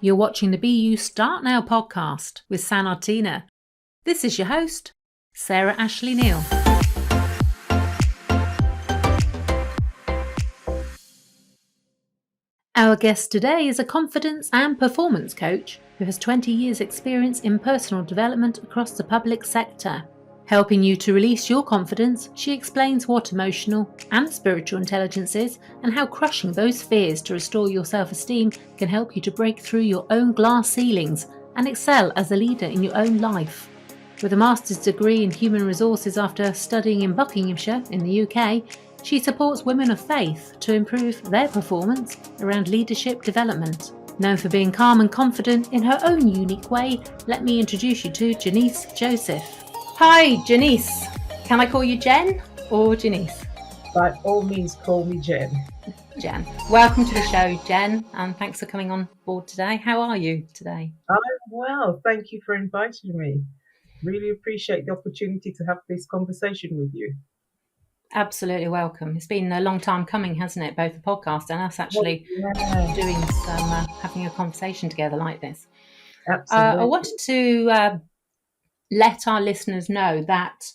You're watching the BU Start Now podcast with Sanartina. This is your host, Sarah Ashley Neal. Our guest today is a confidence and performance coach who has 20 years' experience in personal development across the public sector. Helping you to release your confidence, she explains what emotional and spiritual intelligence is and how crushing those fears to restore your self-esteem can help you to break through your own glass ceilings and excel as a leader in your own life. With a master's degree in human resources after studying in Buckinghamshire in the UK, she supports women of faith to improve their performance around leadership development. Known for being calm and confident in her own unique way, let me introduce you to Janice Joseph. Hi, Janice. Can I call you Jen or Janice? By all means, call me Jen. Jen. Welcome to the show, Jen, and thanks for coming on board today. How are you today? I'm well. Thank you for inviting me. Really appreciate the opportunity to have this conversation with you. Absolutely welcome. It's been a long time coming, hasn't it? Both the podcast and us actually doing some, having a conversation together like this. Absolutely. I wanted to let our listeners know that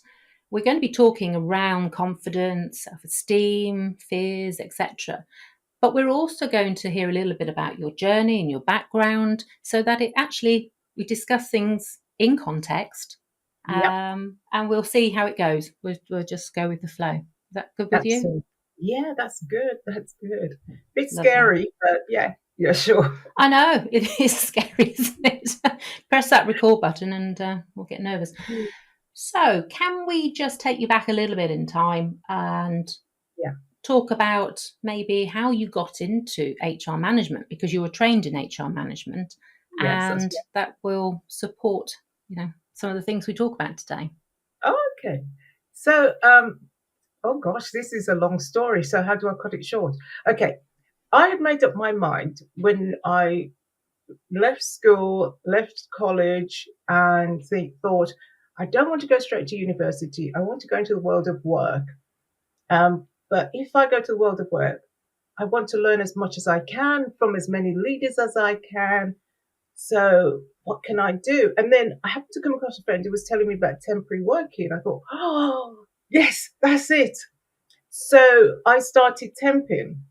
we're going to be talking around confidence, self-esteem, fears, etc. But we're also going to hear a little bit about your journey and your background so that we discuss things in context. And we'll see how it goes. We'll just go with the flow. Is that good with you? Yeah, that's good. That's good. Bit scary, but yeah, sure. I know, it is scary, isn't it? Press that record button and we'll get nervous. So can we just take you back a little bit in time and talk about maybe how you got into HR management, because you were trained in HR management, and that will support, some of the things we talk about today. Oh, okay. So, oh gosh, this is a long story. So how do I cut it short? Okay. I had made up my mind when I left school, left college, and thought, I don't want to go straight to university. I want to go into the world of work. But if I go to the world of work, I want to learn as much as I can from as many leaders as I can. So what can I do? And then I happened to come across a friend who was telling me about temporary working. I thought, oh, yes, that's it. So I started temping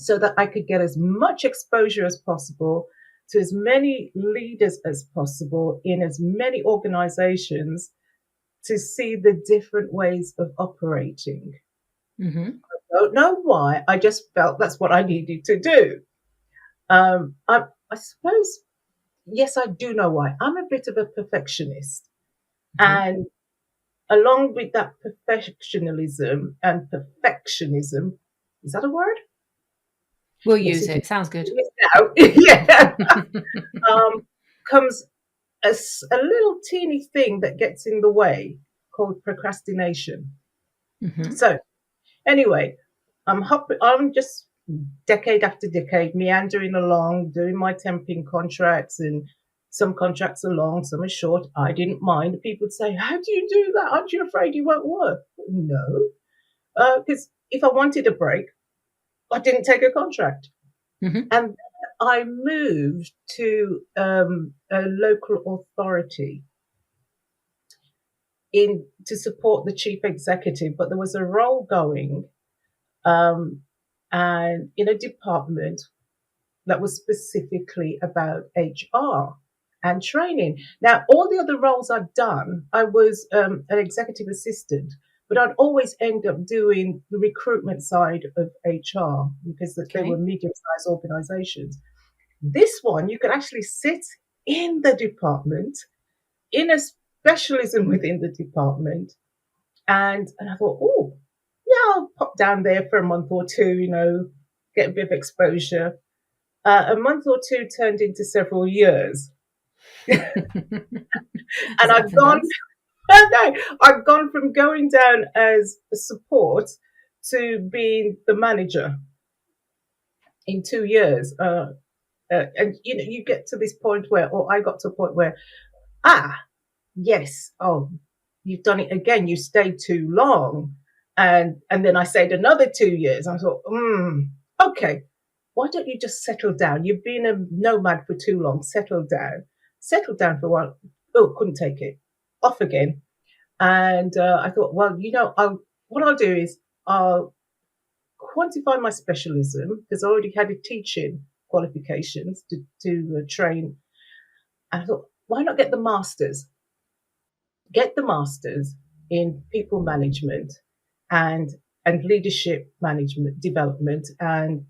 so that I could get as much exposure as possible to as many leaders as possible in as many organizations to see the different ways of operating. Mm-hmm. I don't know why. I just felt that's what I needed to do. I suppose, yes, I do know why. I'm a bit of a perfectionist. Mm-hmm. And along with that perfectionism, is that a word? We'll use it. Sounds good. Yeah. Comes a little teeny thing that gets in the way called procrastination. Mm-hmm. So anyway, I'm just decade after decade meandering along, doing my temping contracts, and some contracts are long, some are short. I didn't mind. People would say, how do you do that? Aren't you afraid you won't work? No, because if I wanted a break, I didn't take a contract. Mm-hmm. And then I moved to a local authority to support the chief executive, but there was a role going and in a department that was specifically about HR and training. Now, all the other roles I'd done, I was an executive assistant, but I'd always end up doing the recruitment side of HR because they were medium-sized organizations. This one, you could actually sit in the department, in a specialism within the department. And I thought, oh, yeah, I'll pop down there for a month or two, get a bit of exposure. A month or two turned into several years. And I've gone from going down as a support to being the manager in 2 years. And you get to this point where, or I got to a point where, yes, you've done it again. You stayed too long. And then I stayed another 2 years. I thought, okay, why don't you just settle down? You've been a nomad for too long. Settle down for a while. Oh, couldn't take it. Off again. And I thought, well, what I'll do is I'll quantify my specialism because I already had a teaching qualifications to train. And I thought, why not get the masters? Get the masters in people management and leadership management development, and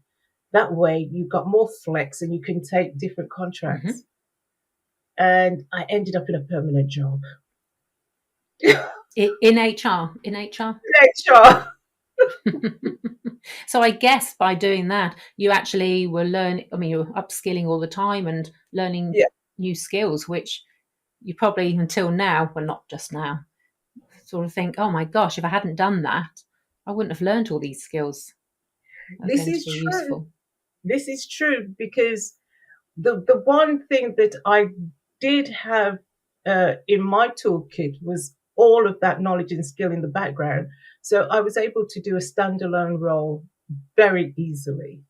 that way you've got more flex and you can take different contracts. And I ended up in a permanent job. In HR, in HR. HR. So I guess by doing that, you actually were learning. I mean, you're upskilling all the time and learning Yeah. new skills, which you probably until now, well, not just now, sort of think, oh my gosh, if I hadn't done that, I wouldn't have learned all these skills that are This going to is be true. useful. This is true because the one thing that I did have in my toolkit was all of that knowledge and skill in the background. So I was able to do a standalone role very easily.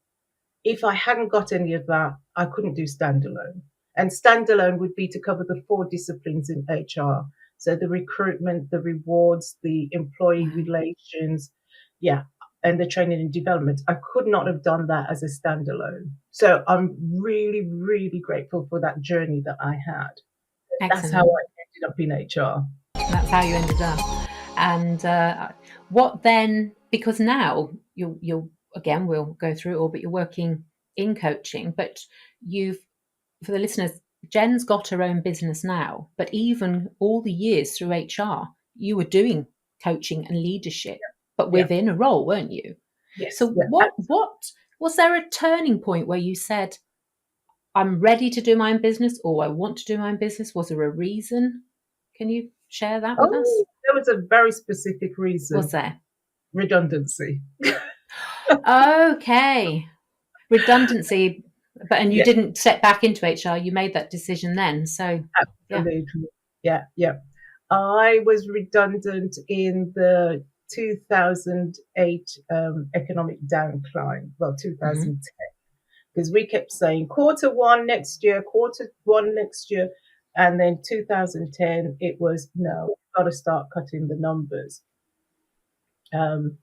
If I hadn't got any of that, I couldn't do standalone. And standalone would be to cover the 4 disciplines in HR. So the recruitment, the rewards, the employee Wow. relations, yeah, and the training and development. I could not have done that as a standalone. So I'm really, really grateful for that journey that I had. That's how Excellent. I ended up in HR. That's how you ended up. And what then? Because now you're again, we'll go through it all, but you're working in coaching. But you've, for the listeners, Jen's got her own business now. But even all the years through HR, you were doing coaching and leadership, but Yeah. within a role, weren't you? Yes. So Yeah. what was there a turning point where you said, I'm ready to do my own business, or I want to do my own business? Was there a reason? Can you share that with us? Oh, there was a very specific Was reason. there? Redundancy. Okay. Redundancy, and you Yeah, didn't step back into HR, you made that decision then. So, yeah. absolutely. Yeah, yeah. I was redundant in the 2008 economic downcline. Well, Hmm. 2010, because we kept saying quarter one next year. And then 2010, it was, no, we've got to start cutting the numbers. Um,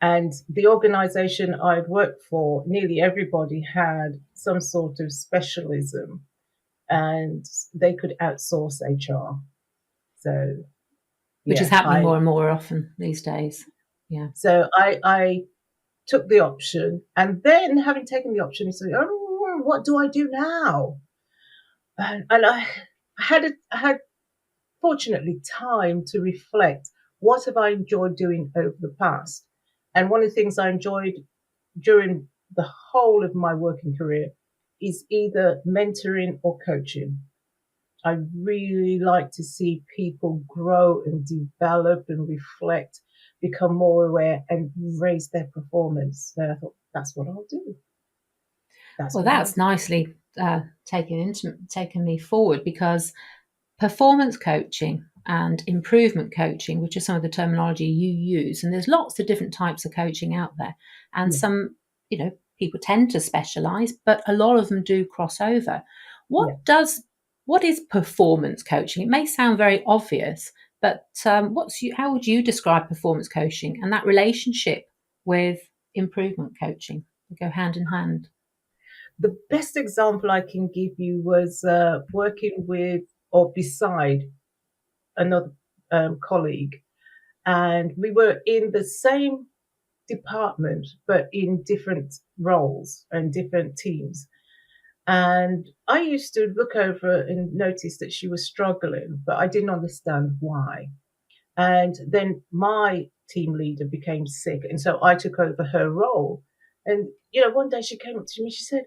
and the organization I'd worked for, nearly everybody had some sort of specialism and they could outsource HR. So Which is yeah, happening I more and more often these days. Yeah. so I took the option, and then having taken the option, I said, "Oh, what do I do now?" And I had fortunately time to reflect. What have I enjoyed doing over the past? And one of the things I enjoyed during the whole of my working career is either mentoring or coaching. I really like to see people grow and develop and reflect, become more aware and raise their performance. So I thought, that's what I'll do. That's Well, what I'll that's do. nicely taken me forward, because performance coaching and improvement coaching, which are some of the terminology you use, and there's lots of different types of coaching out there, and Yeah, some, people tend to specialize, but a lot of them do cross over. yeah. What is performance coaching? It may sound very obvious, but how would you describe performance coaching and that relationship with improvement coaching? They go hand in hand. The best example I can give you was working with or beside another colleague, and we were in the same department but in different roles and different teams. And I used to look over and notice that she was struggling, but I didn't understand why. And then my team leader became sick, and so I took over her role. And one day she came up to me, she said,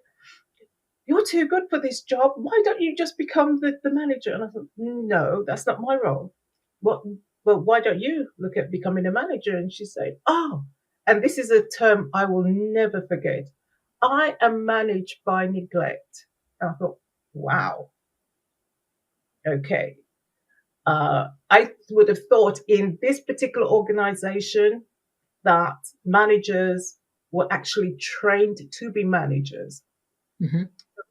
"You're too good for this job. Why don't you just become the manager?" And I thought, "No, that's not my role. What? Well, why don't you look at becoming a manager?" And she said, "Oh," and this is a term I will never forget. "I am managed by neglect." And I thought, wow, okay. I would have thought in this particular organization that managers were actually trained to be managers. Hmm.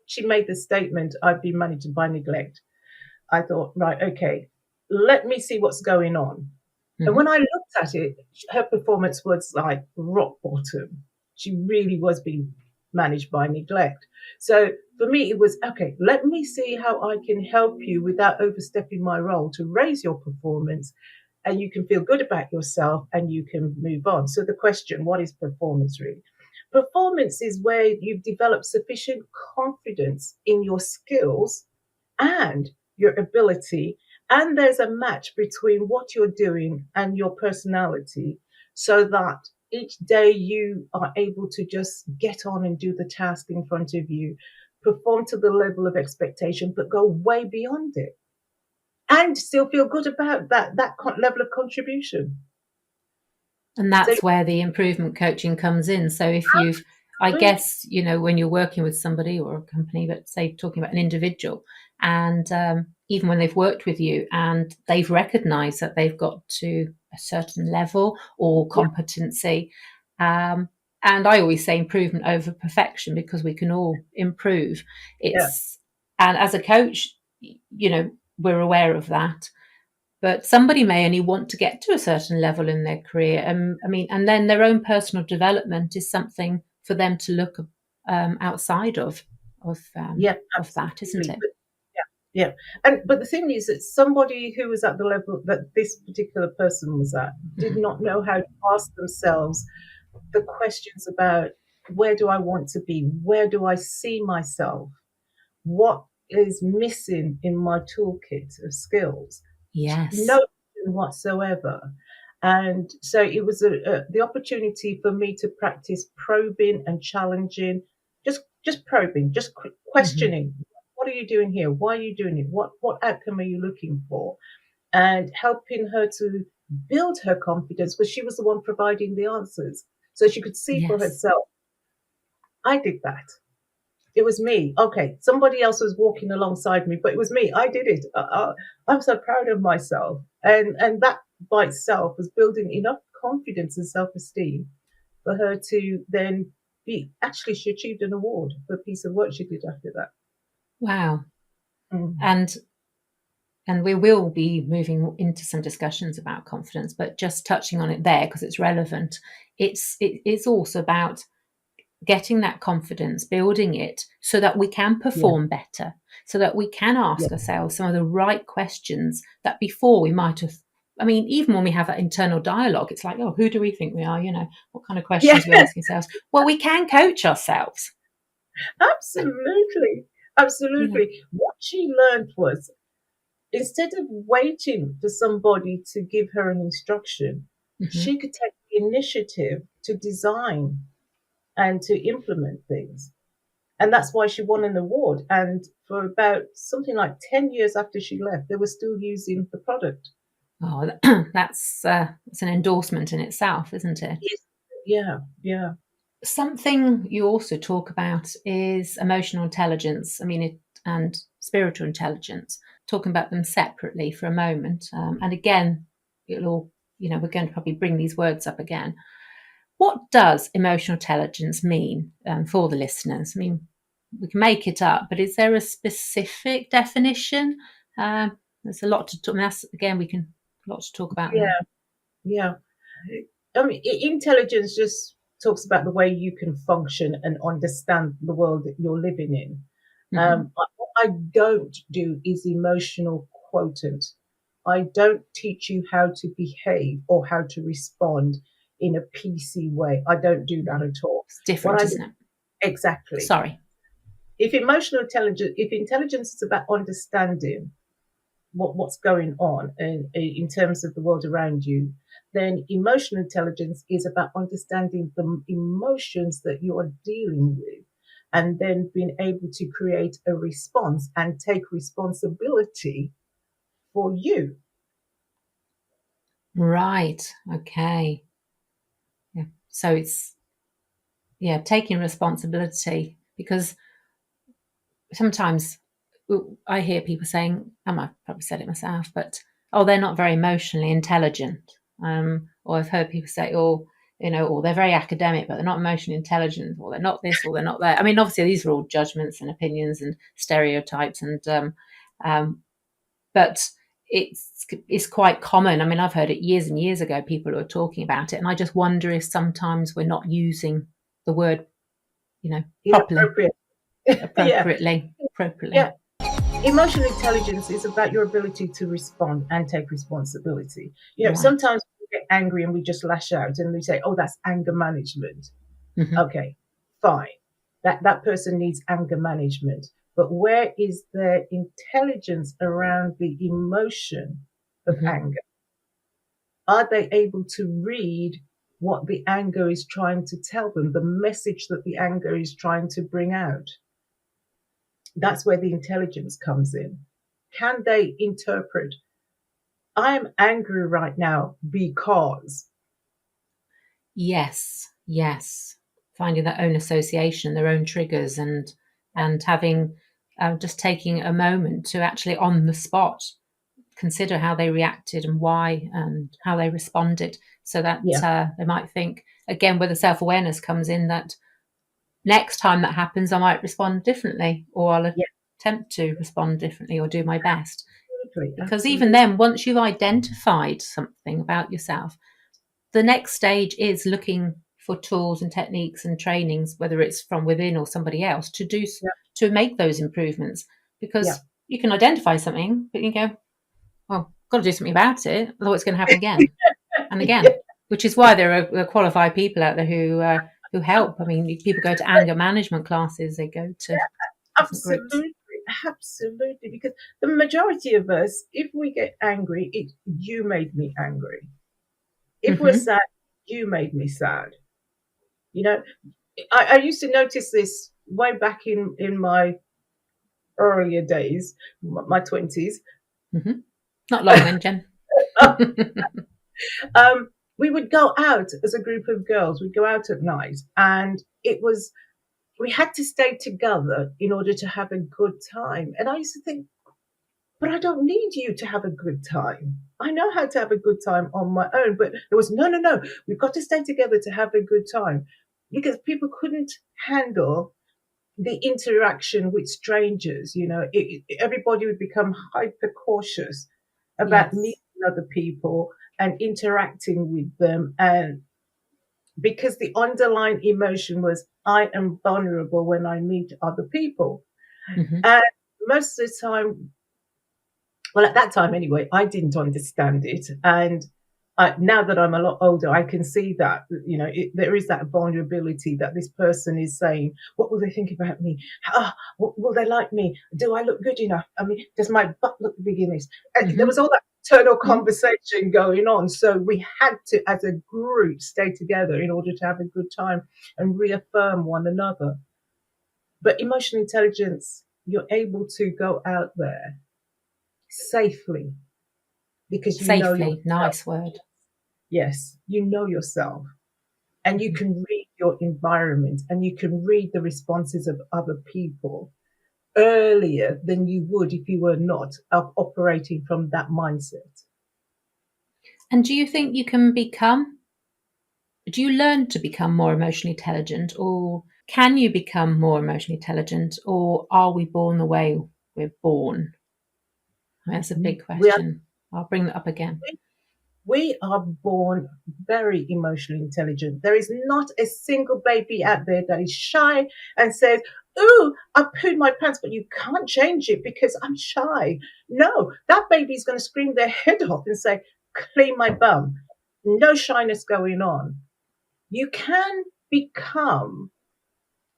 She made the statement, I've been managed by neglect. I thought, right, okay, let me see what's going on. And Hmm. when I looked at it, her performance was like rock bottom. She really was being managed by neglect. So for me, it was okay, let me see how I can help you without overstepping my role to raise your performance, and you can feel good about yourself and you can move on. So the question, what is performance really? Performance is where you've developed sufficient confidence in your skills and your ability, and there's a match between what you're doing and your personality, so that each day you are able to just get on and do the task in front of you, perform to the level of expectation, but go way beyond it and still feel good about that level of contribution. And So that's where the improvement coaching comes in. So if you've, I absolutely, guess, when you're working with somebody or a company, but say talking about an individual, and even when they've worked with you and they've recognized that they've got to a certain level or yeah, competency, um, and I always say improvement over perfection because we can all improve. yeah, It's, and as a coach, we're aware of that, but somebody may only want to get to a certain level in their career. I mean, and then their own personal development is something for them to look outside of um, yeah, of that, isn't absolutely. it? But yeah, and but the thing is that somebody who was at the level that this particular person was at did Mhm. not know how to ask themselves the questions about, where do I want to be? Where do I see myself? What is missing in my toolkit of skills? Yes. No whatsoever. And so it was the opportunity for me to practice probing and challenging, just probing, just Hmm. questioning. What are you doing here? Why are you doing it? What outcome are you looking for? And helping her to build her confidence, because she was the one providing the answers. So she could see for Yes. herself, I did that. It was me. Okay, somebody else was walking alongside me, but it was me. I did it. I'm so proud of myself, and that by itself was building enough confidence and self-esteem for her to then be. Actually, she achieved an award for a piece of work she did after that. Wow. Mm. And we will be moving into some discussions about confidence, but just touching on it there because it's relevant. It's also about getting that confidence, building it so that we can Yeah, perform better, so that we can yeah, ask ourselves some of the right questions that before we might have. I mean, even when we have that internal dialogue, it's like, oh, who do we think we are? What kind of yeah. questions are we asking ourselves? Well, we can coach ourselves. Absolutely, You know. absolutely. What she learned was, instead of waiting for somebody to give her an instruction, Hmm. she could take the initiative to design and to implement things. And that's why she won an award. And for about something like 10 years after she left, they were still using the product. Oh, that's an endorsement in itself, isn't it? Yes. Yeah, yeah, Something you also talk about is emotional intelligence. I mean, and spiritual intelligence. Talking about them separately for a moment, and again, it'll all we're going to probably bring these words up again. What does emotional intelligence mean for the listeners? I mean, we can make it up, but is there a specific definition? There's a lot to talk. Again, we can a lot to talk about there. yeah, yeah. I mean, intelligence just talks about the way you can function and understand the world that you're living in. Hmm. What I don't do is emotional quotient. I don't teach you how to behave or how to respond in a PC way. I don't do that at all. It's What different, I isn't it? exactly. Sorry. If intelligence is about understanding what's going on in terms of the world around you, then emotional intelligence is about understanding the emotions that you are dealing with, and then being able to create a response and take responsibility for you. Right. Okay. Yeah. So it's taking responsibility because sometimes I hear people saying, I might have probably said it myself, but oh, they're not very emotionally intelligent. Or I've heard people say, oh, or they're very academic, but they're not emotionally intelligent, or they're not this, or they're not that. I mean, obviously, these are all judgments and opinions and stereotypes, but it's quite common. I mean, I've heard it years and years ago. People who are talking about it, and I just wonder if sometimes we're not using the word, properly, Inappropriate. Yeah. appropriately. Yeah. Emotional intelligence is about your ability to respond and take responsibility. Right. Sometimes we get angry and we just lash out and we say, oh, that's anger management. Mm-hmm. Okay, fine. That person needs anger management. But where is their intelligence around the emotion of Mm-hmm. anger? Are they able to read what the anger is trying to tell them, the message that the anger is trying to bring out? That's where the intelligence comes in. Can they interpret, I am angry right now because? Yes. Finding their own association, their own triggers, and having just taking a moment to actually on the spot consider how they reacted and why and how they responded, so that they might think again where the self-awareness comes in, that next time that happens I might respond differently, or I'll attempt to respond differently, or do my best. Because even then, once you've identified something about yourself, the next stage is looking for tools and techniques and trainings, whether it's from within or somebody else, to make those improvements. Because you can identify something, but you go, well, got to do something about it, otherwise it's going to happen again and again. Which is why there are qualified people out there who help. I mean, people go to anger management classes, they go to different groups. Absolutely. Because the majority of us, if we get angry, it's you made me angry. If we're sad, you made me sad. I used to notice this way back in my earlier days, my 20s. Mm-hmm. Not long then, Jen. We would go out as a group of girls. We'd go out at night, and we had to stay together in order to have a good time. And I used to think, but I don't need you to have a good time. I know how to have a good time on my own. But it was, no, we've got to stay together to have a good time, because people couldn't handle the interaction with strangers. Everybody would become hyper cautious about meeting other people and interacting with them. And because the underlying emotion was, I am vulnerable when I meet other people. Mm-hmm. And most of the time, well, at that time anyway, I didn't understand it. And now that I'm a lot older, I can see that, there is that vulnerability that this person is saying, what will they think about me? Will they like me? Do I look good enough? I mean, does my butt look big in this? And there was all that internal conversation going on. So we had to, as a group, stay together in order to have a good time and reaffirm one another. But emotional intelligence, you're able to go out there safely, because you know yourself. Nice word. Yes, you know yourself, and you can read your environment, and you can read the responses of other people earlier than you would if you were not operating from that mindset. And do you think do you learn to become more emotionally intelligent, or can you become more emotionally intelligent, or are we born the way we're born? That's a big question. I'll bring that up again. We are born very emotionally intelligent. There is not a single baby out there that is shy and says, ooh, I pooed my pants, but you can't change it because I'm shy. No, that baby is going to scream their head off and say, clean my bum. No shyness going on. You can become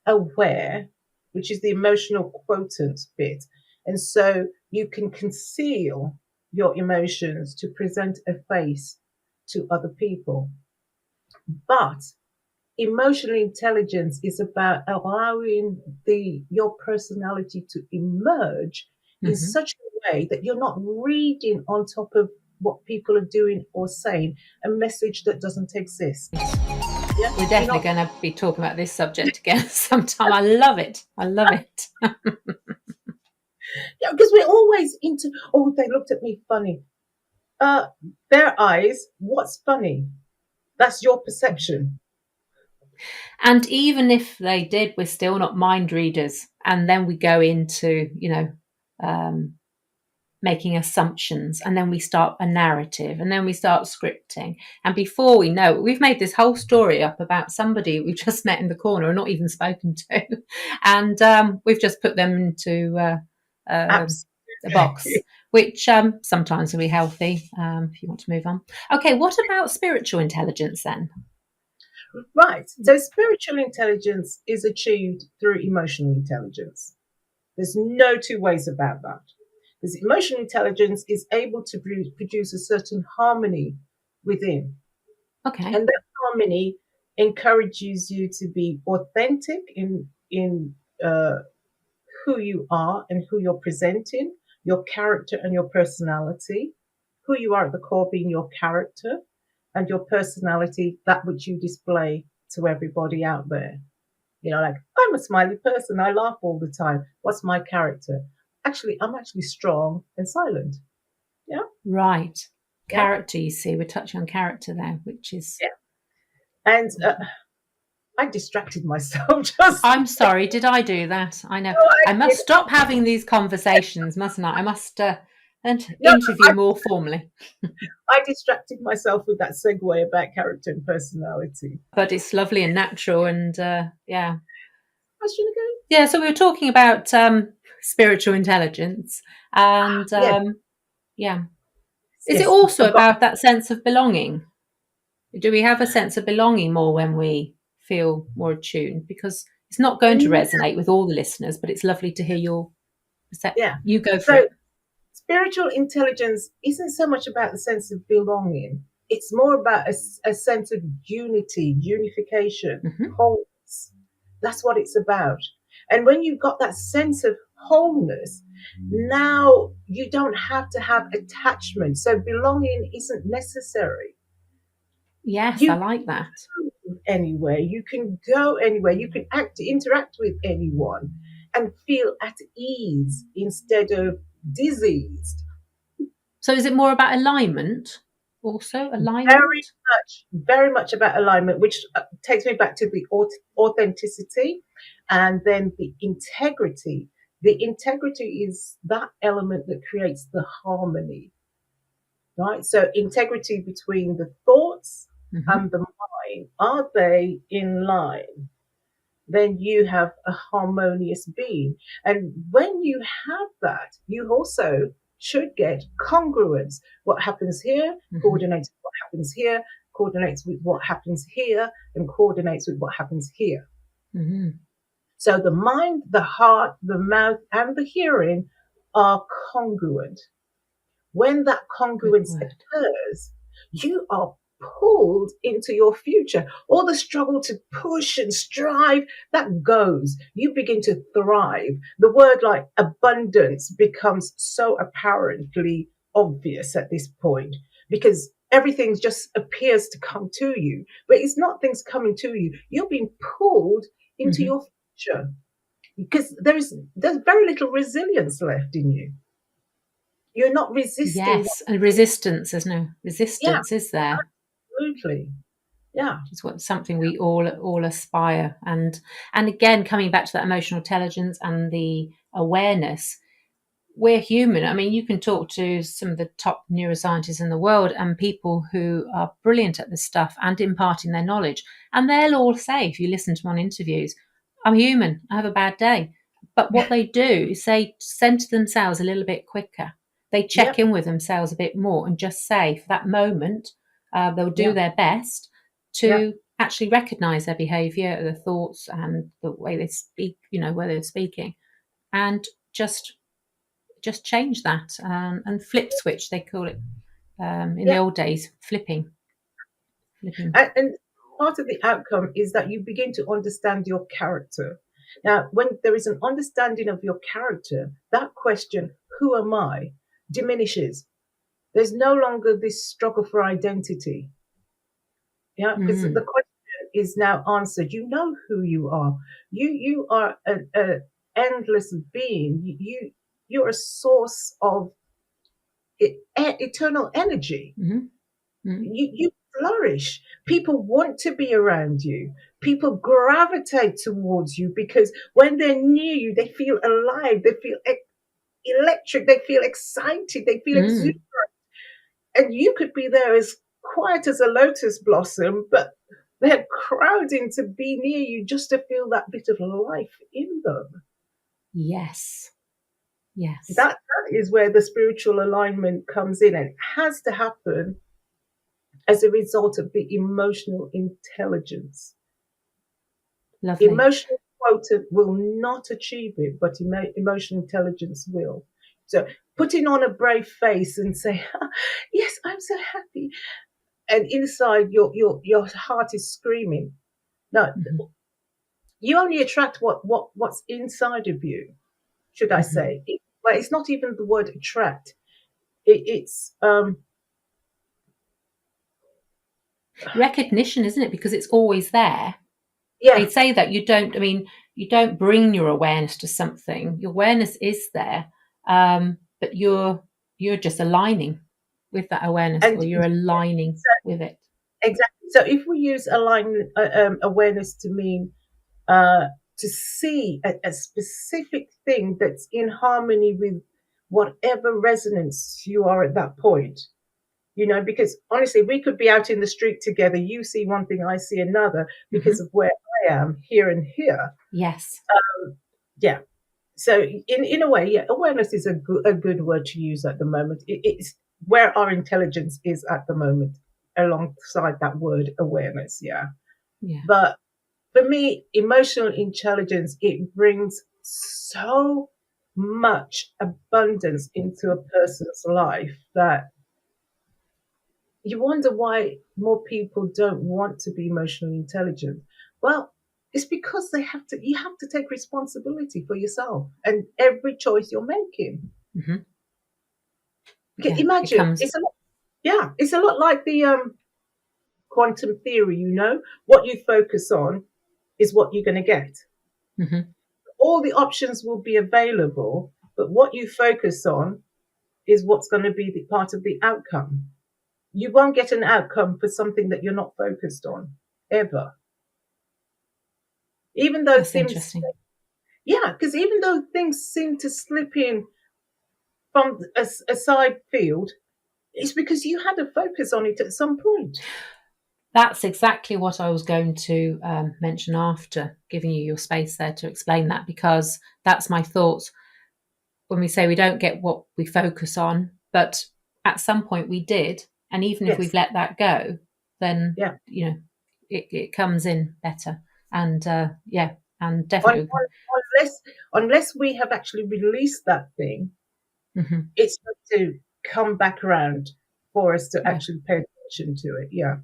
aware, which is the emotional quotient bit. And so you can conceal your emotions to present a face to other people. But emotional intelligence is about allowing your personality to emerge in such a way that you're not reading on top of what people are doing or saying a message that doesn't exist. Yeah, we're definitely going to be talking about this subject again sometime. I love it. Yeah, because we're always into, oh, they looked at me funny. Their eyes, what's funny? That's your perception. And even if they did, we're still not mind readers. And then we go into, um, making assumptions, and then we start a narrative, and then we start scripting. And before we know it, we've made this whole story up about somebody we've just met in the corner and not even spoken to. And we've just put them into a box, Absolutely. which sometimes can be healthy if you want to move on. Okay, what about spiritual intelligence then? Right. So spiritual intelligence is achieved through emotional intelligence. There's no two ways about that. Because emotional intelligence is able to produce a certain harmony within. Okay. And that harmony encourages you to be authentic in who you are and who you're presenting, your character and your personality, who you are at the core being your character, and your personality, that which you display to everybody out there. Like, I'm a smiley person, I laugh all the time. What's my character? Actually, I'm actually strong and silent. Yeah, Right. yeah, Character, you see, we're touching on character there, which is. yeah. And I distracted myself just. I'm sorry, did I do that? I know. Oh, I I did. must stop having these conversations, mustn't I? I must No, interview more formally. I distracted myself with that segue about character and personality. But it's lovely and natural, and yeah. Question again? Yeah, so we were talking about spiritual intelligence, and Yes, yeah. Is it yes. also Forgot. about that sense of belonging? Do we have a sense of belonging more when we feel more attuned? Because it's not going to resonate with all the listeners, but it's lovely to hear your. Yeah. You go for So it. spiritual intelligence isn't so much about the sense of belonging. It's more about a sense of unity, unification, Hmm. wholeness. That's what it's about. And when you've got that sense of wholeness, now you don't have to have attachment. So belonging isn't necessary. Yes, I You like that. can anywhere, you can go anywhere, you can interact with anyone and feel at ease instead of diseased. So is it more about alignment? Also, Very alignment? very much about alignment, which takes me back to the authenticity and then the integrity. The integrity is that element that creates the harmony, right? So, integrity between the thoughts Hmm. and the mind, are they in line? Then you have a harmonious being. And when you have that, you also should get congruence. What happens here Hmm. coordinates with what happens here, coordinates with what happens here, and coordinates with what happens here. Hmm. So the mind, the heart, the mouth, and the hearing are congruent. When that Good congruence word. occurs, you are pulled into your future. All the struggle to push and strive, that goes. You begin to thrive. The word like abundance becomes so apparently obvious at this point because everything just appears to come to you. But it's not things coming to you. You're being pulled into Hmm. your future because there's very little resilience left in you. You're not resisting what. Yes, and resistance. There's no Yeah, resistance, is there? absolutely. Yeah. Which is what something we all aspire. And again, coming back to that emotional intelligence and the awareness, we're human. I mean, you can talk to some of the top neuroscientists in the world and people who are brilliant at this stuff and imparting their knowledge. And they'll all say, if you listen to them on interviews, I'm human, I have a bad day. But what they do is they center themselves a little bit quicker. They check Yep. in with themselves a bit more and just say, for that moment, they'll do Yep. their best Yep. to actually recognize their behavior, their thoughts, and the way they speak, where they're speaking, and just change that and flip switch they call it in the Yep. old days flipping. And part of the outcome is that you begin to understand your character. Now, when there is an understanding of your character, that question, who am I, diminishes. There's no longer this struggle for identity. Yeah, because the Mm, question is now answered. You know who you are. You are a endless being. You're a source of eternal energy. mm, mm, You flourish. People want to be around you. People gravitate towards you because when they're near you, they feel alive, they feel electric, they feel excited, they feel exuberant. Mm. And you could be there as quiet as a lotus blossom, but they're crowding to be near you just to feel that bit of life in them. Yes. Yes. That is where the spiritual alignment comes in, and it has to happen as a result of the emotional intelligence. Lovely. Emotional quota will not achieve it, but emotional intelligence will. So putting on a brave face and say, yes, I'm so happy. And inside your heart is screaming. No, Mm-hmm. you only attract what's inside of you, should I Mm-hmm. say. Well, it's not even the word attract. It's Recognition, isn't it? Because it's always there. They yeah. say that you don't bring your awareness to something. Your awareness is there, but you're just aligning with that awareness, And or you're aligning so, with it. exactly. So if we use alignment awareness to mean uh, to see a specific thing that's in harmony with whatever resonance you are at that point. Because honestly, we could be out in the street together. You see one thing, I see another because Mm-hmm. of where I am here and here. Yes. Yeah. So in a way, yeah, awareness is a good word to use at the moment. It's where our intelligence is at the moment, alongside that word awareness. Yeah. Yeah. But for me, emotional intelligence, it brings so much abundance into a person's life that you wonder why more people don't want to be emotionally intelligent. Well, it's because you have to take responsibility for yourself and every choice you're making. Mm-hmm. Okay, Yeah. It imagine comes. it's a lot like the quantum theory. What you focus on is what you're going to get. Mm-hmm. All the options will be available, but what you focus on is what's going to be the part of the outcome. You won't get an outcome for something that you're not focused on ever. Even though That's things, interesting. yeah, because even though things seem to slip in from a side field, it's because you had a focus on it at some point. That's exactly what I was going to mention after giving you your space there to explain that, because that's my thoughts when we say we don't get what we focus on, but at some point we did. And even if we've Yes, let that go, then, yeah. it comes in better. And yeah, and On, definitely. on, unless we have actually released that thing, Mhm. it's going to come back around for us to Yeah. actually pay attention to it. Yeah.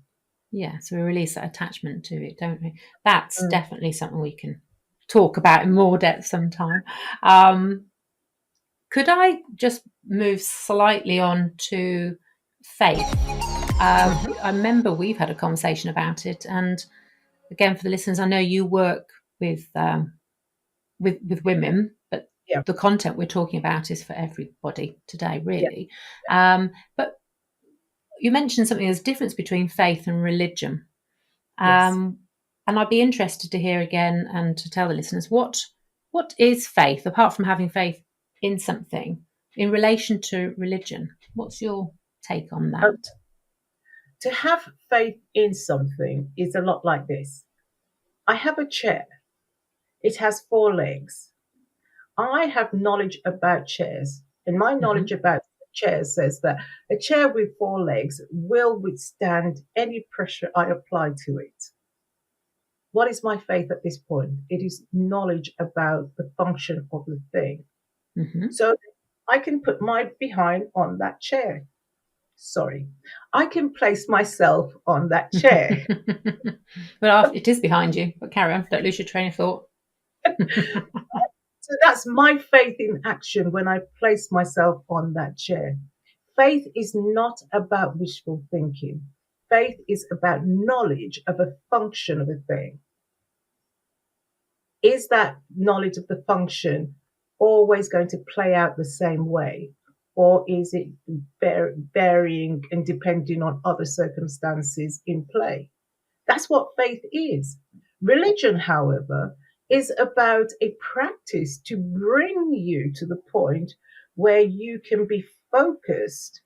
Yeah. So we release that attachment to it, don't we? That's Mm. definitely something we can talk about in more depth sometime. Um, Could I just move slightly on to faith? Mhm. I remember we've had a conversation about it, and again, for the listeners, I know you work with with women, but Yeah. the content we're talking about is for everybody today, Yeah. really. But you mentioned something: there's a difference between faith and religion, Yes. um, and I'd be interested to hear again and to tell the listeners what is faith, apart from having faith in something, in relation to religion. What's your take on Uh, that? to have faith in something is a lot like this. I have a chair. It has four legs. I have knowledge about chairs, and my knowledge Hmm. about chairs says that a chair with four legs will withstand any pressure I apply to it. What is my faith at this point? It is knowledge about the function of the thing. Hmm. So I can put my behind on that chair. Sorry. I can place myself on that chair. Well, it is behind you, but carry on. Don't lose your train of thought. So that's my faith in action when I place myself on that chair. Faith is not about wishful thinking. Faith is about knowledge of a function of a thing. Is that knowledge of the function always going to play out the same way? or is it varying and depending on other circumstances in play? That's what faith is. Religion, however, is about a practice to bring you to the point where you can be focused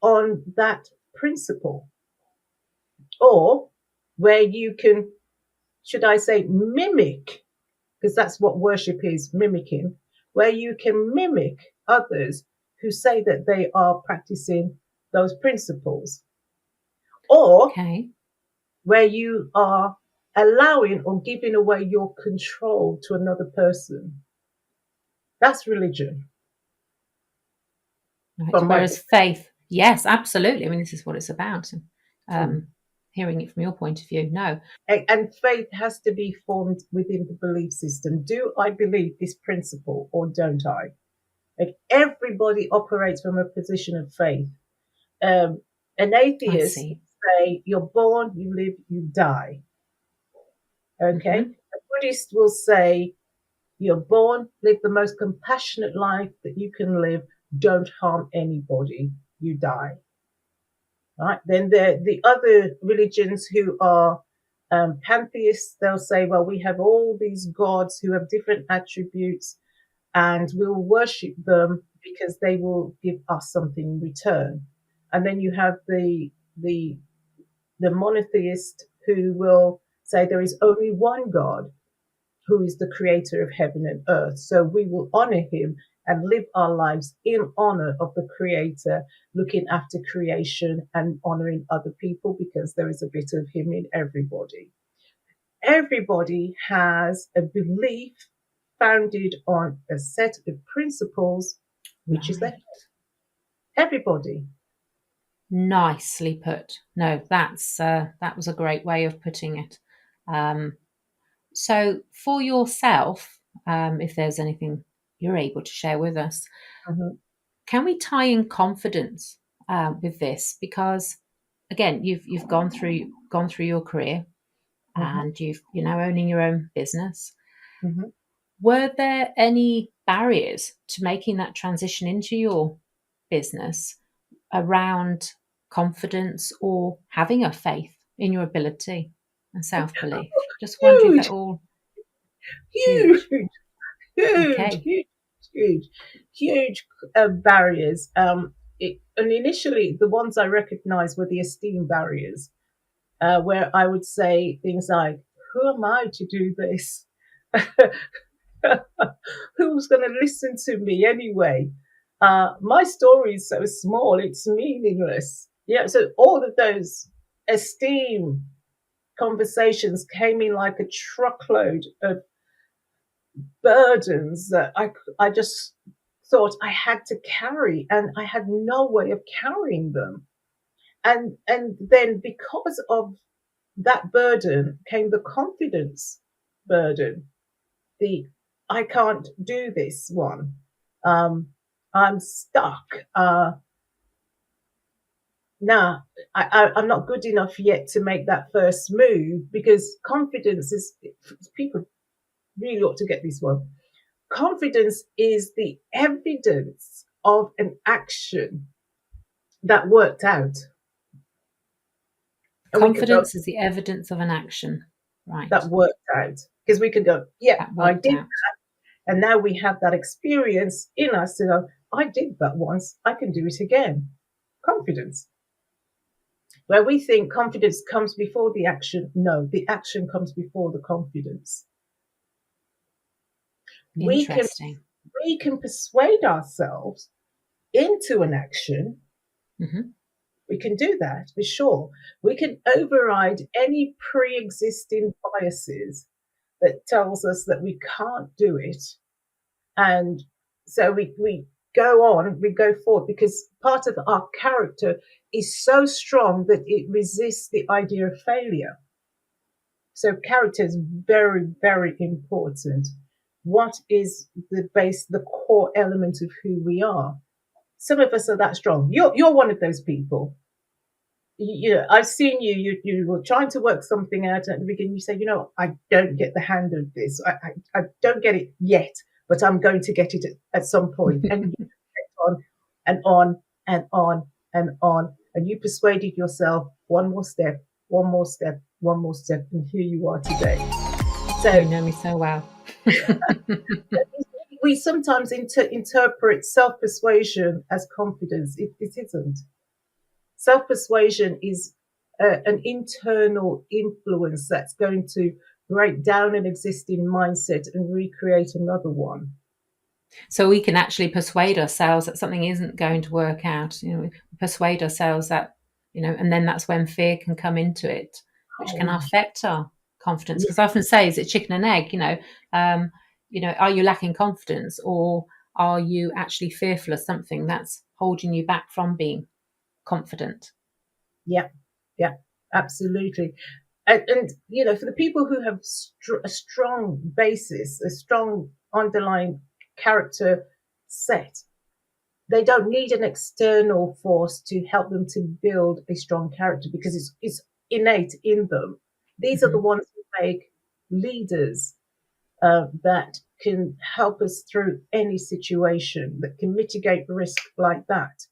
on that principle, or where you can, should I say, mimic, because that's what worship is, mimicking, where you can mimic others who say that they are practicing those principles, or Okay. where you are allowing or giving away your control to another person. That's religion Right. from my Whereas book. faith, yes, absolutely. I mean, this is what it's about. Mm. Hearing it from your point of view, no. And faith has to be formed within the belief system. Do I believe this principle or don't I? Like, everybody operates from a position of faith. An I atheist see. will say, you're born, you live, you die. Okay? Hmm. A Buddhist will say, you're born, live the most compassionate life that you can live, don't harm anybody, you die. Right? Then the other religions who are pantheists, they'll say, well, we have all these gods who have different attributes, and we'll worship them because they will give us something in return. And then you have the the monotheist who will say there is only one God who is the creator of heaven and earth. So we will honor him and live our lives in honor of the creator, looking after creation and honoring other people, because there is a bit of him in everybody. Everybody has a belief founded on a set of principles, which is their, Right. everybody. Nicely put. No, that was a great way of putting it. Um, so, for yourself, if there's anything you're able to share with us, Mhm, can we tie in confidence with this? Because again, you've gone through your career, mhm, and you're now owning your own business. mhm. Were there any barriers to making that transition into your business around confidence or having a faith in your ability and self belief? Just wondering if that Huge, all huge, huge. huge, Okay. huge, huge, huge barriers. And initially, the ones I recognized were the esteem barriers, where I would say things like, who am I to do this? Who's going to listen to me anyway? My story is so small, it's meaningless. Yeah, so all of those esteem conversations came in like a truckload of burdens that I just thought I had to carry, and I had no way of carrying them. And then, because of that burden, came the confidence burden. The I can't do this one. Um, I'm stuck. Nah, I'm not good enough yet to make that first move, because confidence is, people really ought to get this one. Confidence is the evidence of an action that worked out. And we could go, Confidence is the evidence of an action. that Right. worked out. Because we could go, yeah, That I worked did. out. And now we have that experience in us to go, I did that once, I can do it again. Confidence. Where we think confidence comes before the action, no, the action comes before the confidence. We can Interesting. we can persuade ourselves into an action. Hmm. We can do that for sure. We can override any pre-existing biases that tells us that we can't do it. And so we go on, we go forward, because part of our character is so strong that it resists the idea of failure. So character is very, very important. What is the base, the core element of who we are? Some of us are that strong. You're one of those people. I've seen you. You were trying to work something out at the beginning. You say, I don't get the hand of this. I don't get it yet, but I'm going to get it at some point. And you kept on. and on and on and on. And you persuaded yourself one more step, one more step, one more step, and here you are today. You So know me so well. we sometimes interpret self persuasion as confidence. It isn't. Self persuasion is an internal influence that's going to break down an existing mindset and recreate another one. So we can actually persuade ourselves that something isn't going to work out. We persuade ourselves that, and then that's when fear can come into it, which can Oh, affect our confidence. yeah, Because I often say, is it chicken and egg? Are you lacking confidence, or are you actually fearful of something that's holding you back from being confident? yeah, yeah, absolutely. And for the people who have a strong basis, a strong underlying character set, they don't need an external force to help them to build a strong character because it's innate in them. These are the Mm-hmm. ones who make leaders that can help us through any situation, that can mitigate risk like that.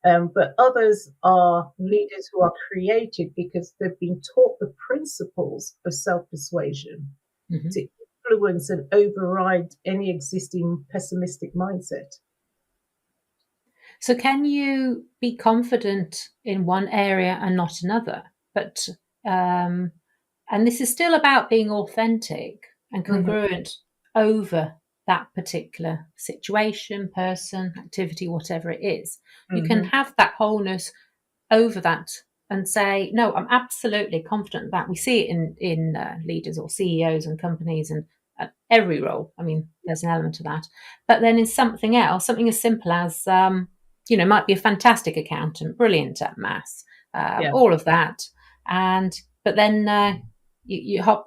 But others are leaders who are created because they've been taught the principles of self persuasion Mm-hmm. to influence and override any existing pessimistic mindset. So, can you be confident in one area and not another? But and this is still about being authentic and Mm-hmm, congruent over that particular situation, person, activity, whatever it is. You can mm-hmm, have that wholeness over that and say, no, I'm absolutely confident that we see it in leaders or CEOs and companies and at every role. I mean, there's an element of that. But then in something else, something as simple as, might be a fantastic accountant, brilliant at maths, yeah. all of that. But then you hop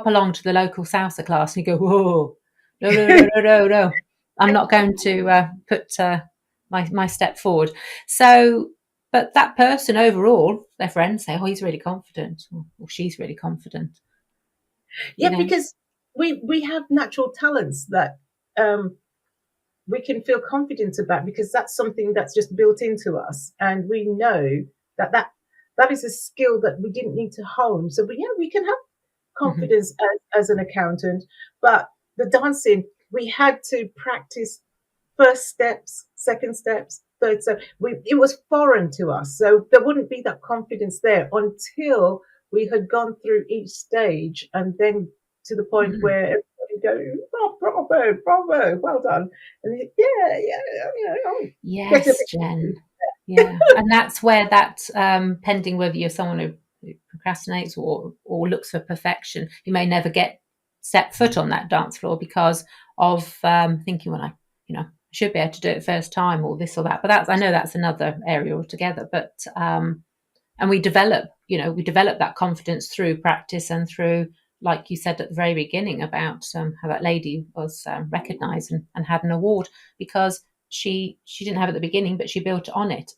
along to the local salsa class and you go, whoa, no, no, no, no, no, no. I'm not going to put my step forward. So, but that person overall, their friends say, "Oh, he's really confident," or "She's really confident." You Yeah, know. because we have natural talents that um, we can feel confident about because that's something that's just built into us, and we know that is a skill that we didn't need to hone. So, we can have Mhm. confidence as an accountant, but the dancing we had to practice first steps, second steps, third step. It was foreign to us, so there wouldn't be that confidence there until we had gone through each stage, and then to the point Mm. where everybody goes, "Oh, bravo, bravo, well done," and yeah, get a Yes, bit. Jen. Yeah, and that's where that pending whether you're someone who procrastinates or looks for perfection, you may never get step foot on that dance floor because of thinking, well, I should be able to do it first time or this or that. But I know that's another area altogether. But and we develop that confidence through practice and through, like you said at the very beginning about how that lady was recognized and had an award because she didn't have it at the beginning, but she built on it.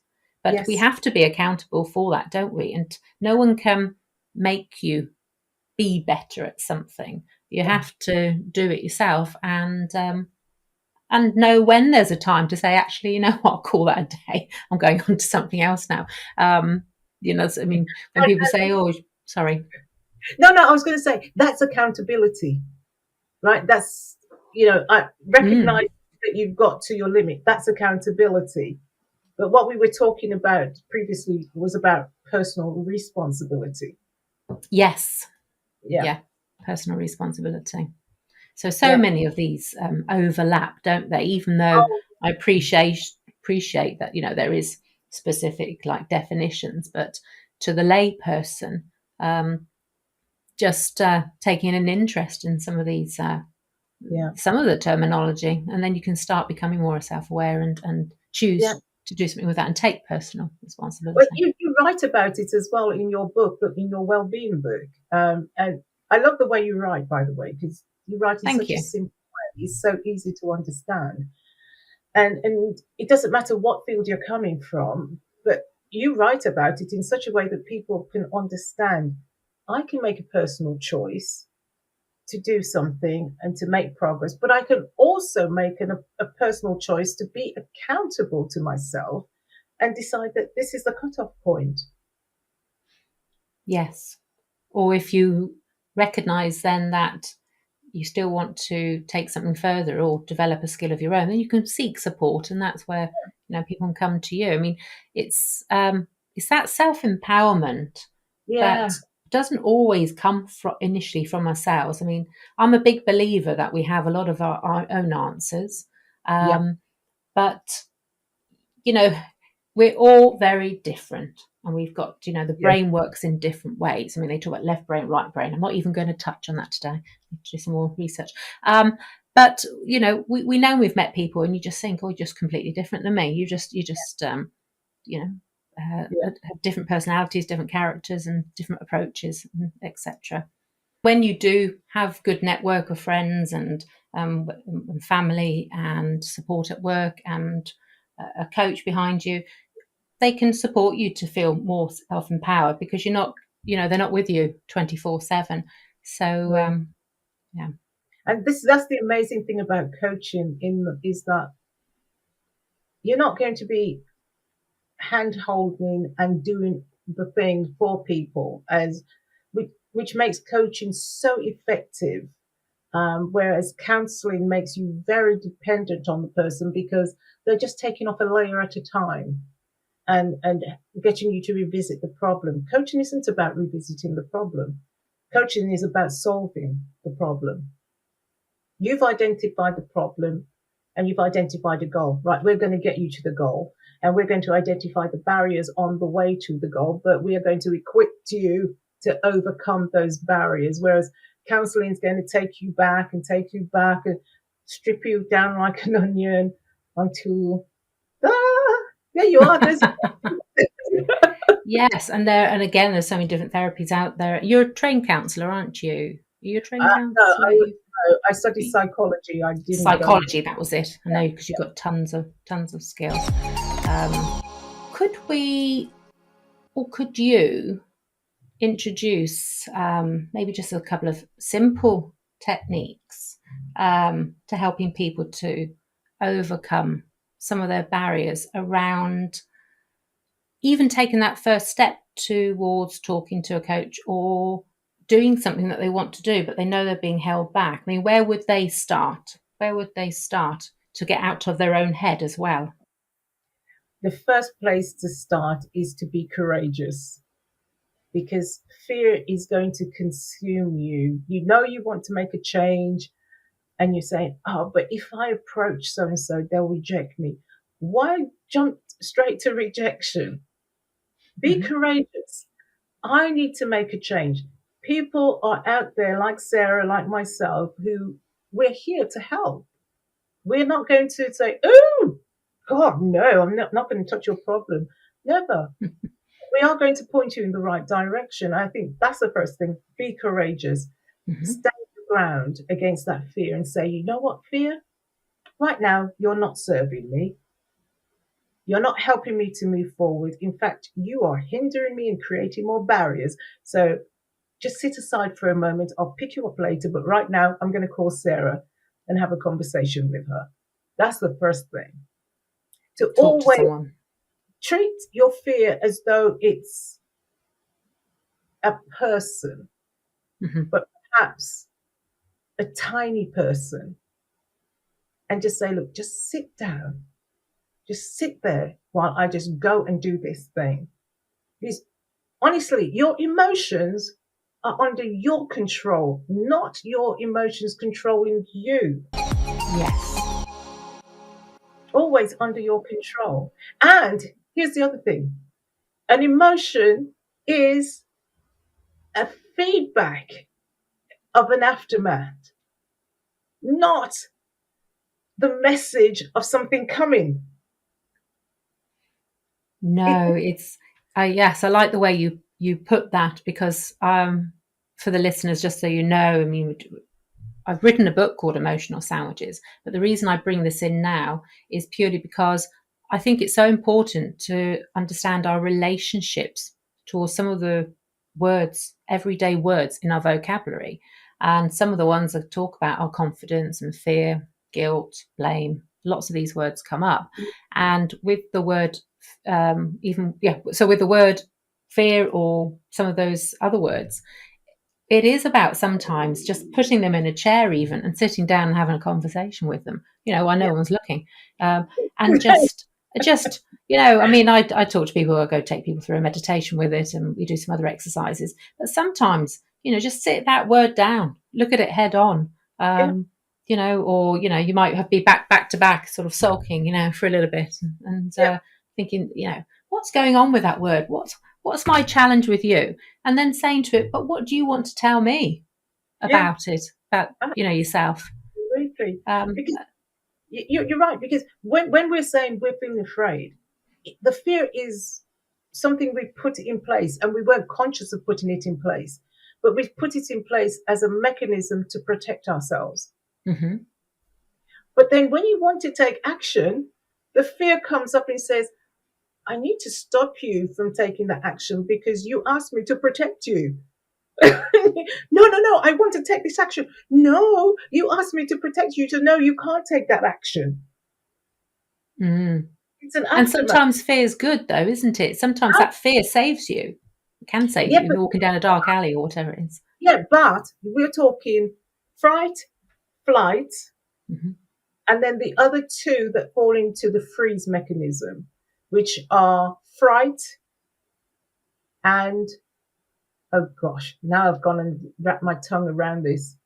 But we Yes, have to be accountable for that, don't we? And no one can make you be better at something. You yeah, have to do it yourself and know when there's a time to say, actually, what, I'll call that a day. I'm going on to something else now. I mean, when people say, oh, sorry. no, I was going to say that's accountability, right? That's I recognize Mm, that you've got to your limit. That's accountability. But what we were talking about previously was about personal responsibility. yes. Yeah, Yeah. Personal responsibility. So yeah. many of these overlap, don't they? Even though Oh, I appreciate that, there is specific like definitions, but to the lay person, um, just taking an interest in yeah, some of the terminology, and then you can start becoming more self-aware and yeah. choose to do something with that and take personal Well, responsibility. you write about it as well in your book, in your well-being book. And I love the way you write, by the way, because you write in Thank such a you. simple way. It's so easy to understand. And it doesn't matter what field you're coming from, but you write about it in such a way that people can understand. I can make a personal choice to do something and to make progress, but I can also make a personal choice to be accountable to myself and decide that this is the cutoff point. Yes. Or if you recognize then that you still want to take something further or develop a skill of your own, then you can seek support, and that's where people can come to you. I mean, it's that self-empowerment Yeah, that doesn't always come initially from ourselves. I mean, I'm a big believer that we have a lot of our own answers, yeah, but you know, we're all very different, and we've got, the yeah, brain works in different ways. I mean, they talk about left brain, right brain. I'm not even going to touch on that today. I need to do some more research. But we know we've met people, and you just think, oh, you're just completely different than me. You know, yeah, have different personalities, different characters, and different approaches, etc. When you do have good network of friends and family and support at work and a coach behind you, they can support you to feel more self-empowered, because they're not with you 24/7. So yeah. yeah. And that's the amazing thing about coaching is that you're not going to be hand holding and doing the thing for people which makes coaching so effective. Whereas counseling makes you very dependent on the person because they're just taking off a layer at a time and getting you to revisit the problem. Coaching isn't about revisiting the problem. Coaching is about solving the problem. You've identified the problem and you've identified a goal. Right, we're going to get you to the goal and we're going to identify the barriers on the way to the goal, but we are going to equip you to overcome those barriers. Whereas counseling is going to take you back and strip you down like an onion until, there you are. Yes, and again, there's so many different therapies out there. You're a trained counsellor, aren't you? Are you a trained No, counsellor? I studied psychology. I didn't go. Psychology, that was it. I know, because you've got tons of skills. Could we, or could you, introduce maybe just a couple of simple techniques to helping people to overcome some of their barriers around even taking that first step towards talking to a coach or doing something that they want to do, but they know they're being held back? I mean, where would they start? Where would they start to get out of their own head as well? The first place to start is to be courageous because fear is going to consume you. You know, you want to make a change and you're saying, oh, but if I approach so and so, they'll reject me. Why jump straight to rejection? Be Mm-hmm. courageous. I need to make a change. People are out there like Sarah, like myself, who we're here to help. We're not going to say, oh, God, no, I'm not going to touch your problem. Never. We are going to point you in the right direction. I think that's the first thing. Be courageous. Mm-hmm. Stand your ground against that fear and say, you know what, fear? Right now, you're not serving me. You're not helping me to move forward. In fact, you are hindering me and creating more barriers. So just sit aside for a moment. I'll pick you up later. But right now, I'm going to call Sarah and have a conversation with her. That's the first thing. To Talk to always someone. treat your fear as though it's a person, Mm-hmm. but perhaps a tiny person, and just say, look, just sit down, just sit there while I just go and do this thing. Because honestly, your emotions are under your control, not your emotions controlling you. Yes. Always under your control. And here's the other thing, an emotion is a feedback of an aftermath, not the message of something coming. It, No, it's yes, I like the way you put that, because for the listeners, just so you know, I mean, I've written a book called Emotional Sandwiches, but the reason I bring this in now is purely because I think it's so important to understand our relationships towards some of the words, everyday words in our vocabulary. And some of the ones I talk about are confidence and fear, guilt, blame. Lots of these words come up. And with the word, so with the word fear or some of those other words, it is about sometimes just putting them in a chair even and sitting down and having a conversation with them, while no one's looking. And just, I mean, I talk to people, I go take people through a meditation with it and we do some other exercises. But sometimes, just sit that word down, look at it head on. Yeah, Or, you might be back to back, sort of sulking, for a little bit and yeah, thinking, what's going on with that word? What's my challenge with you? And then saying to it, but what do you want to tell me yeah, about it, about, yourself? absolutely. Um, Because you're right. Because when we're saying we're feeling afraid, the fear is something we put in place, and we weren't conscious of putting it in place, but we've put it in place as a mechanism to protect ourselves. mhm. But then when you want to take action, the fear comes up and says, I need to stop you from taking that action because you asked me to protect you. No, I want to take this action. No, you asked me to protect you. To no, you can't take that action. Mm. It's an And aftermath. sometimes fear is good, though, isn't it? Sometimes that fear saves you. It can save Yeah, you if but you're walking down a dark alley or whatever it is. yeah, but we're talking fright, flight, Mhm. and then the other two that fall into the freeze mechanism, which are fright and oh gosh, now I've gone and wrapped my tongue around this.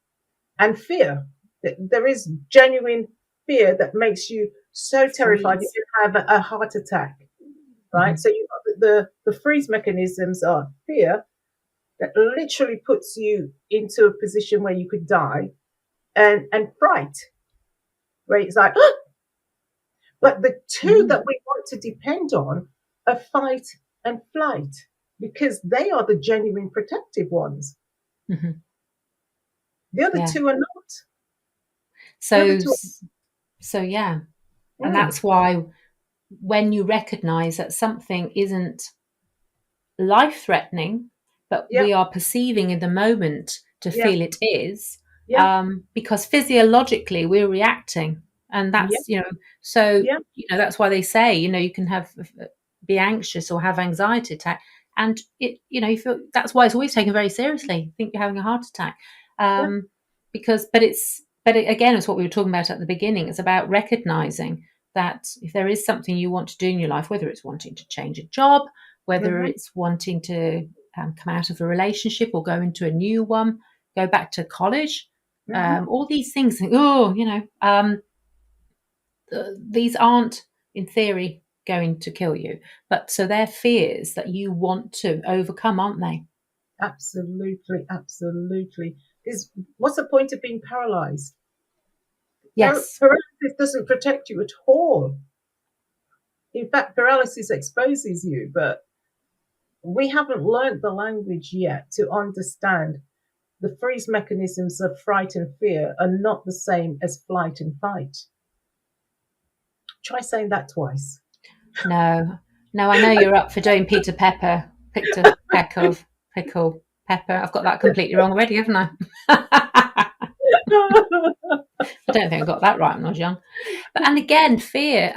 And fear. There is genuine fear that makes you so terrified you Freeze. can have a heart attack, right? Mhm. So you've got the freeze mechanisms are fear that literally puts you into a position where you could die, and fright, where it's like, but the two Mm. that we want to depend on are fight and flight because they are the genuine protective ones. Mhm. The other Yeah. two are not. The other So, two so yeah. are, And that's why when you recognize that something isn't life threatening, but yeah, we are perceiving in the moment to yeah, feel it is, yeah, because physiologically we're reacting. And yeah, that's, so, yeah, that's why they say, you can be anxious or have anxiety attack. And you feel that's why it's always taken very seriously. You think you're having a heart attack. yeah, Again, it's what we were talking about at the beginning. It's about recognizing that if there is something you want to do in your life, whether it's wanting to change a job, whether mhm, it's wanting to come out of a relationship or go into a new one, go back to college, mhm, all these things. These aren't, in theory, going to kill you, but so they're fears that you want to overcome, aren't they? absolutely, absolutely. Is what's the point of being paralyzed? Yes, Paralysis doesn't protect you at all. In fact, paralysis exposes you, but we haven't learned the language yet to understand the freeze mechanisms of fright and fear are not the same as flight and fight. Try saying that twice. no, no. I know you're up for doing Peter Pepper. Picked a peck of pickle pepper. I've got that completely wrong already, haven't I? I don't think I got that right when I was young. And again, fear.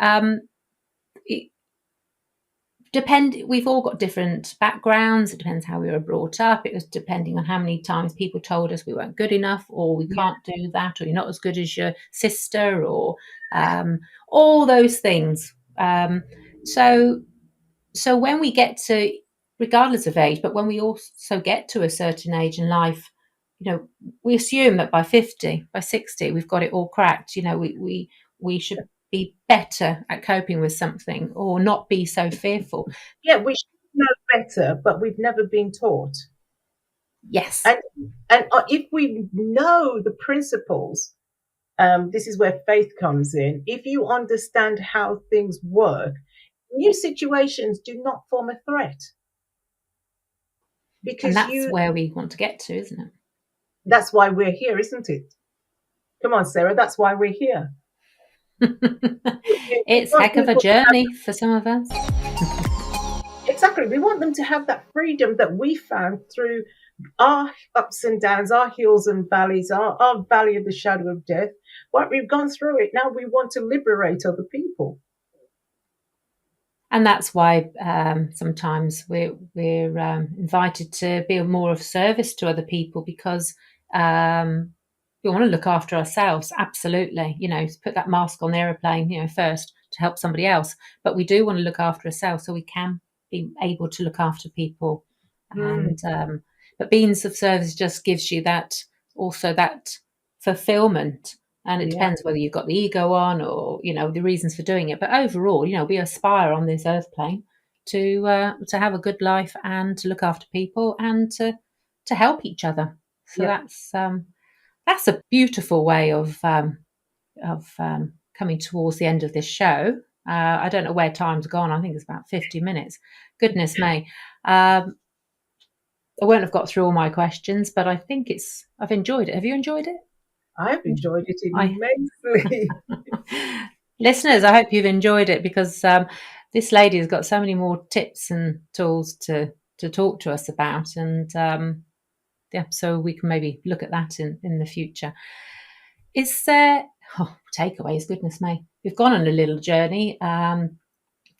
It we've all got different backgrounds. It depends how we were brought up. It was depending on how many times people told us we weren't good enough, or we Yeah. can't do that, or you're not as good as your sister, or all those things. So so when we get to, regardless of age, but when we also get to a certain age in life, we assume that by 50, by 60, we've got it all cracked. We should be better at coping with something or not be so fearful. Yeah, we should know better, but we've never been taught. Yes. And if we know the principles, this is where faith comes in. If you understand how things work, new situations do not form a threat And because that's you. where we want to get to, isn't That's why we're here, isn't it? Come on, Sarah. That's why we're here. it? We It's a want heck of a people to have journey for some of us. exactly. We want them to have that freedom that we found through our ups and downs, our hills and valleys, our valley of the shadow of death. Well, we've gone through it. Now we want to liberate other people. And that's why sometimes we're invited to be more of service to other people, because we want to look after ourselves. Absolutely, put that mask on the aeroplane, first to help somebody else, but we do want to look after ourselves so we can be able to look after people. Mm, And but being of service just gives you that fulfillment. And it yeah, depends whether you've got the ego on, or the reasons for doing it. But overall, we aspire on this earth plane to have a good life and to look after people and to help each other. So yeah. that's a beautiful way of coming towards the end of this show. I don't know where time's gone. I think it's about 50 minutes. Goodness me. I won't have got through all my questions, but I think I've enjoyed it. Have you enjoyed it? I've enjoyed it I immensely. Listeners, I hope you've enjoyed it, because this lady has got so many more tips and tools to talk to us about, and yeah, so we can maybe look at that in the future. Is there takeaways? Goodness me, we've gone on a little journey,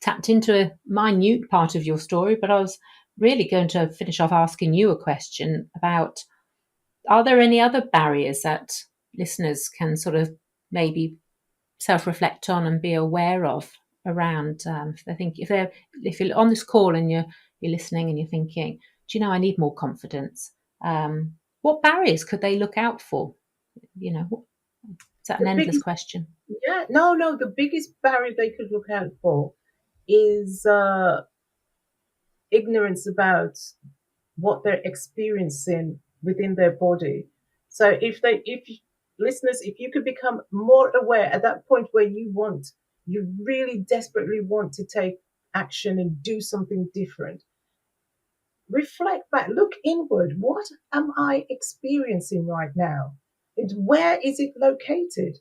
tapped into a minute part of your story, but I was really going to finish off asking you a question about: are there any other barriers that listeners can sort of maybe self-reflect on and be aware of around, if you're on this call and you're listening and you're thinking, do you know, I need more confidence, what barriers could they look out for? Is that an The endless biggest, question? yeah, no, the biggest barrier they could look out for is ignorance about what they're experiencing within their body. So if listeners, if you could become more aware at that point where you really desperately want to take action and do something different, reflect back, look inward. What am I experiencing right now? And where is it located?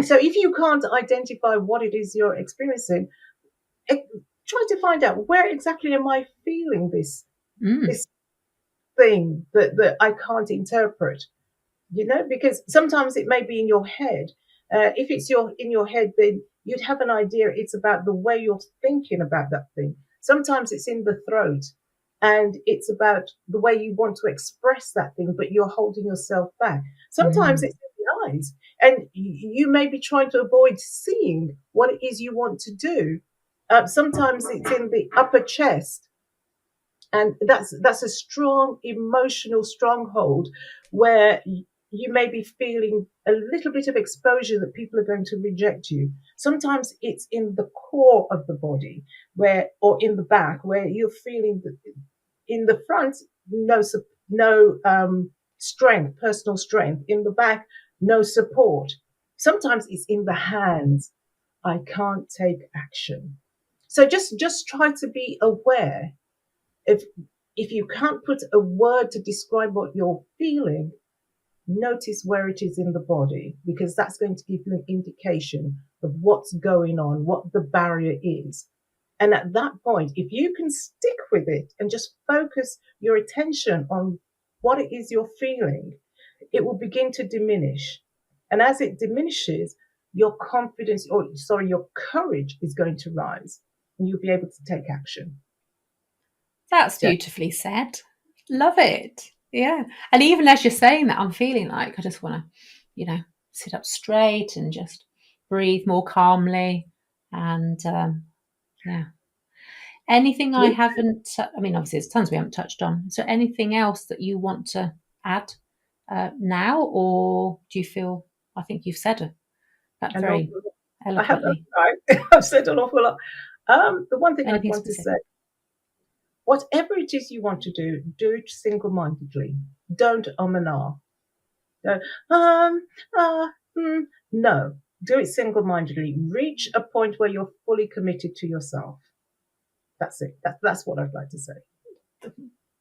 So if you can't identify what it is you're experiencing, try to find out, where exactly am I feeling Mm. this thing that I can't interpret, because sometimes it may be in your head. If it's in your head, then you'd have an idea it's about the way you're thinking about that thing. Sometimes it's in the throat, and it's about the way you want to express that thing, but you're holding yourself back. Sometimes Mm. it's in the eyes, and you may be trying to avoid seeing what it is you want to do. Sometimes it's in the upper chest, and that's a strong emotional stronghold where you may be feeling a little bit of exposure that people are going to reject you. Sometimes it's in the core of the body, or in the back, where you're feeling that in the front, no strength, personal strength. In the back, no support. Sometimes it's in the hands. I can't take action. So just try to be aware. If if you can't put a word to describe what you're feeling, notice where it is in the body, because that's going to give you an indication of what's going on, what the barrier is. And at that point, if you can stick with it and just focus your attention on what it is you're feeling, it will begin to diminish. And as it diminishes, your confidence, or sorry, your courage is going to rise, and you'll be able to take action. That's Yeah. beautifully said. Love it. Yeah. And even as you're saying that, I'm feeling like I just want to, sit up straight and just breathe more calmly. And yeah. Anything I haven't, I mean, obviously, there's tons we haven't touched on. Is there anything else that you want to add now? Or do you feel, I think you've said that An very awful lot. I have, eloquently? right. I've said an awful lot. The one thing I'd Anything want to say, specific? whatever it is you want to do it single-mindedly. Don't and ah. Don't, ah, no. Do it single-mindedly. Reach a point where you're fully committed to yourself. That's it. That's what I'd like to say.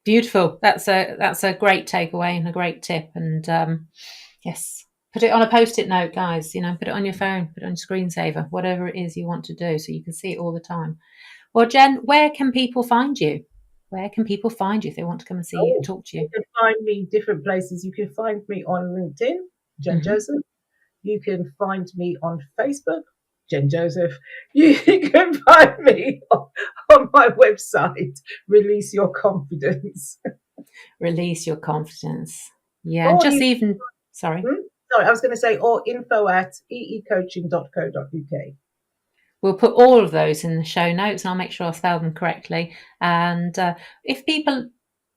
Beautiful. That's a great takeaway and a great tip. And yes, put it on a post-it note, guys. Put it on your phone, put it on your screensaver, whatever it is you want to do, so you can see it all the time. Well, Jen, where can people find you? where can people find you if they want to come and see you and Oh, talk to you you? can find me different places. You can find me on LinkedIn, Jen Hmm. Joseph. You can find me on Facebook, Jen Joseph. You can find me on my website, Release Your Confidence. Release your confidence. Yeah, and Or just you, even, sorry. sorry, I was going to say, or info@eecoaching.co.uk. We'll put all of those in the show notes, and I'll make sure I spell them correctly. And if people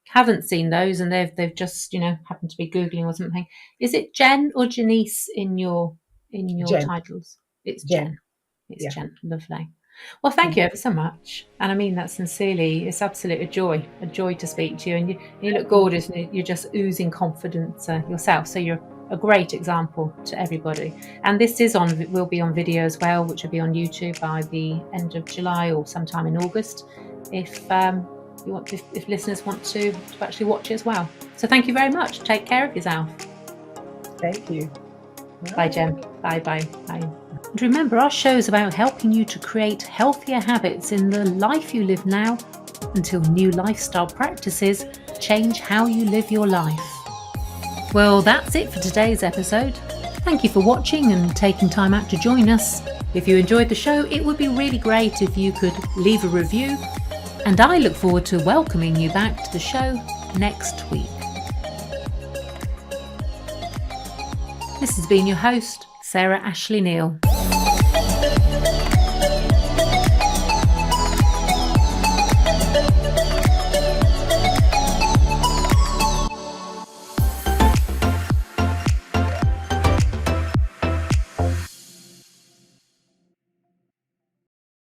haven't seen those and they've just happened to be googling or something, is it Jen or Janice in your Jen, titles? It's Jen, Jen. It's yeah. Jen. Lovely. Well, thank you ever so much, and I mean that sincerely. It's absolutely a joy to speak to you, and you look gorgeous, and you're just oozing confidence yourself. So you're a great example to everybody. And this will be on video as well, which will be on YouTube by the end of July or sometime in August. If if listeners want to actually watch it as well. So thank you very much. Take care of yourself. Thank you. Bye, Jen. Bye, bye, bye. And remember, our show is about helping you to create healthier habits in the life you live now until new lifestyle practices change how you live your life. Well, that's it for today's episode. Thank you for watching and taking time out to join us. If you enjoyed the show, it would be really great if you could leave a review. And I look forward to welcoming you back to the show next week. This has been your host, Sarah Ashley Neal.